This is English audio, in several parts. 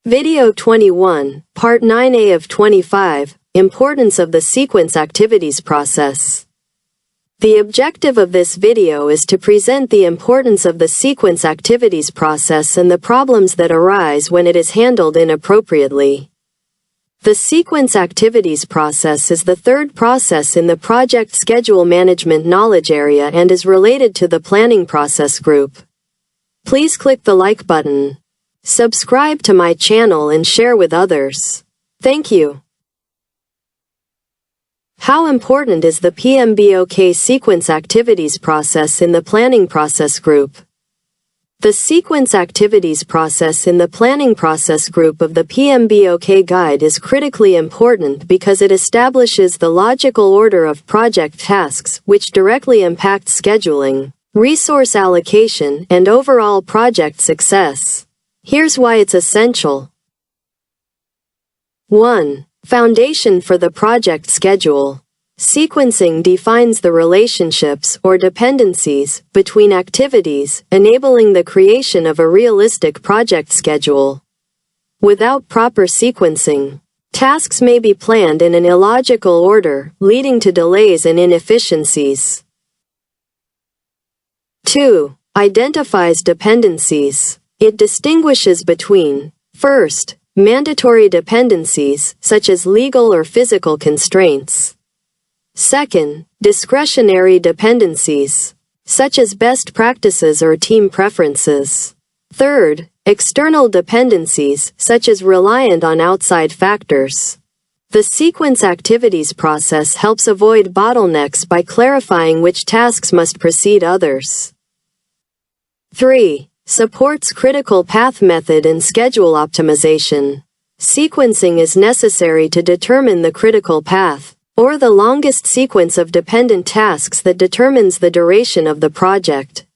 Video 21, Part 9A of 25, Importance of the Sequence Activities Process. The objective of this video is to present the importance of the sequence activities process and the problems that arise when it is handled inappropriately. The sequence activities process is the third process in the project schedule management knowledge area and is related to the planning process group. Please click the like button. Subscribe to my channel and share with others. Thank you. How important is the PMBOK sequence activities process in the planning process group? The sequence activities process in the planning process group of the PMBOK guide is critically important because it establishes the logical order of project tasks which directly impact scheduling, resource allocation, and overall project success. Here's why it's essential. 1. Foundation for the project schedule. Sequencing defines the relationships or dependencies between activities, enabling the creation of a realistic project schedule. Without proper sequencing, tasks may be planned in an illogical order, leading to delays and inefficiencies. 2. Identifies dependencies. It distinguishes between, first, mandatory dependencies, such as legal or physical constraints. Second, discretionary dependencies, such as best practices or team preferences. Third, external dependencies, such as reliant on outside factors. The sequence activities process helps avoid bottlenecks by clarifying which tasks must precede others. 3. Supports critical path method and schedule optimization. Sequencing is necessary to determine the critical path, or the longest sequence of dependent tasks that determines the duration of the project.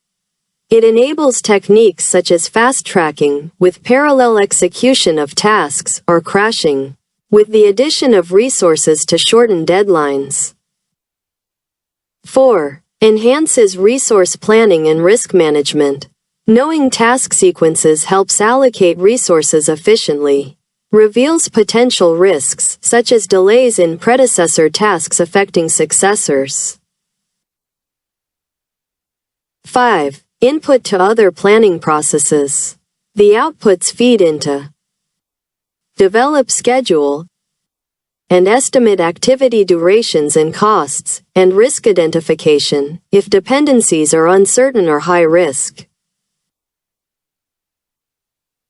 It enables techniques such as fast-tracking, with parallel execution of tasks, or crashing, with the addition of resources to shorten deadlines. 4. Enhances resource planning and risk management. Knowing task sequences helps allocate resources efficiently. Reveals potential risks, such as delays in predecessor tasks affecting successors. 5. Input to other planning processes. The outputs feed into develop schedule and estimate activity durations and costs, and risk identification, if dependencies are uncertain or high risk.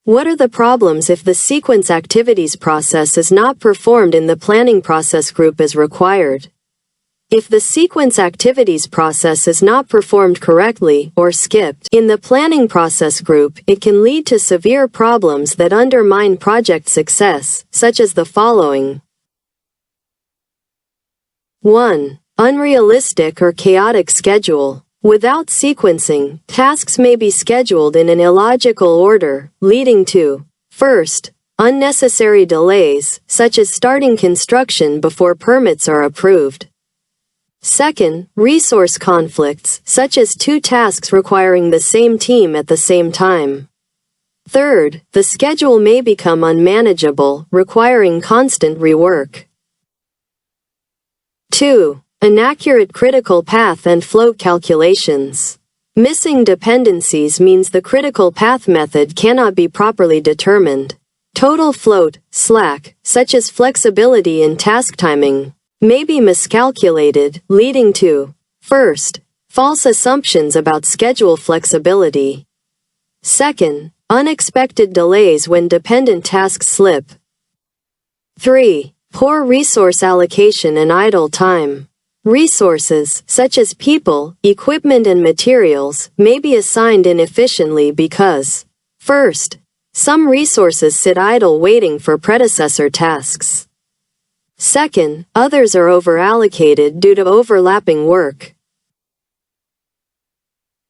What are the problems if the sequence activities process is not performed in the planning process group as required? If the sequence activities process is not performed correctly or skipped in the planning process group, it can lead to severe problems that undermine project success, such as the following. 1. Unrealistic or chaotic schedule. Without sequencing, tasks may be scheduled in an illogical order, leading to, first, unnecessary delays, such as starting construction before permits are approved. Second, resource conflicts, such as two tasks requiring the same team at the same time. Third, the schedule may become unmanageable, requiring constant rework. 2. Inaccurate critical path and float calculations. Missing dependencies means the critical path method cannot be properly determined. Total float, slack, such as flexibility in task timing, may be miscalculated, leading to, first, false assumptions about schedule flexibility. Second, unexpected delays when dependent tasks slip. 3. Poor resource allocation and idle time. Resources, such as people, equipment and materials, may be assigned inefficiently because, first, some resources sit idle waiting for predecessor tasks. Second, others are overallocated due to overlapping work.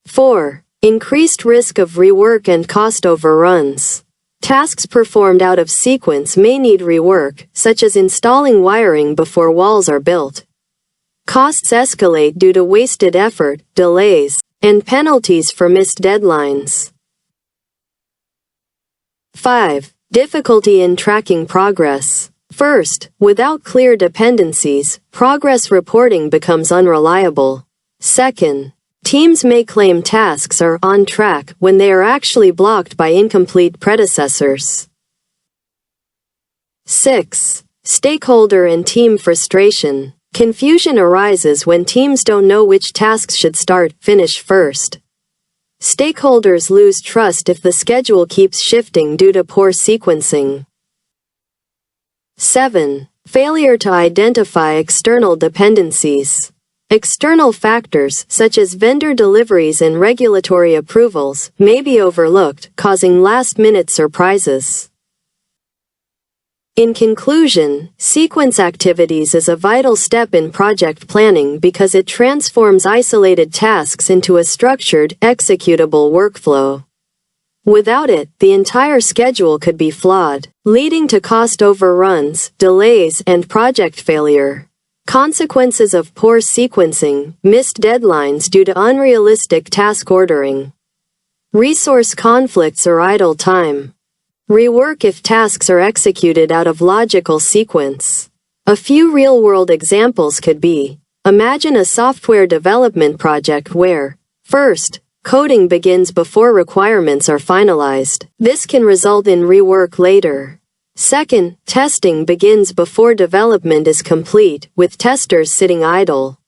4. Increased risk of rework and cost overruns. Tasks performed out of sequence may need rework, such as installing wiring before walls are built. Costs escalate due to wasted effort, delays, and penalties for missed deadlines. 5. Difficulty in tracking progress. First, without clear dependencies, progress reporting becomes unreliable. Second, teams may claim tasks are on track when they are actually blocked by incomplete predecessors. 6. Stakeholder and team frustration. Confusion arises when teams don't know which tasks should start, finish first. Stakeholders lose trust if the schedule keeps shifting due to poor sequencing. 7. Failure to identify external dependencies. External factors, such as vendor deliveries and regulatory approvals, may be overlooked, causing last-minute surprises. In conclusion, sequence activities is a vital step in project planning because it transforms isolated tasks into a structured, executable workflow. Without it, the entire schedule could be flawed, leading to cost overruns, delays, and project failure. Consequences of poor sequencing: missed deadlines due to unrealistic task ordering. Resource conflicts or idle time. Rework if tasks are executed out of logical sequence. A few real-world examples could be: imagine a software development project where, first, coding begins before requirements are finalized. This can result in rework later. Second, testing begins before development is complete, with testers sitting idle.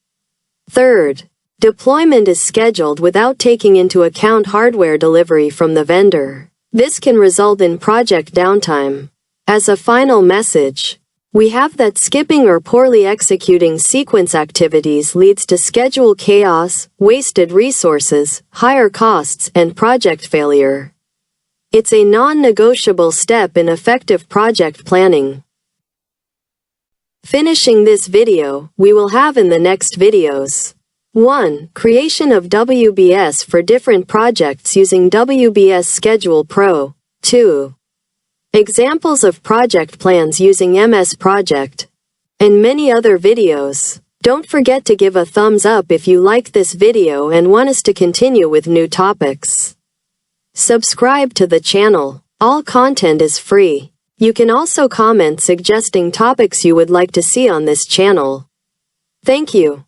Third, deployment is scheduled without taking into account hardware delivery from the vendor. This can result in project downtime. As a final message, we have that skipping or poorly executing sequence activities leads to schedule chaos, wasted resources, higher costs, and project failure. It's a non-negotiable step in effective project planning. Finishing this video, we will have in the next videos: 1. Creation of WBS for different projects using WBS Schedule Pro. 2. Examples of project plans using MS Project. And many other videos. Don't forget to give a thumbs up if you liked this video and want us to continue with new topics. Subscribe to the channel. All content is free. You can also comment suggesting topics you would like to see on this channel. Thank you.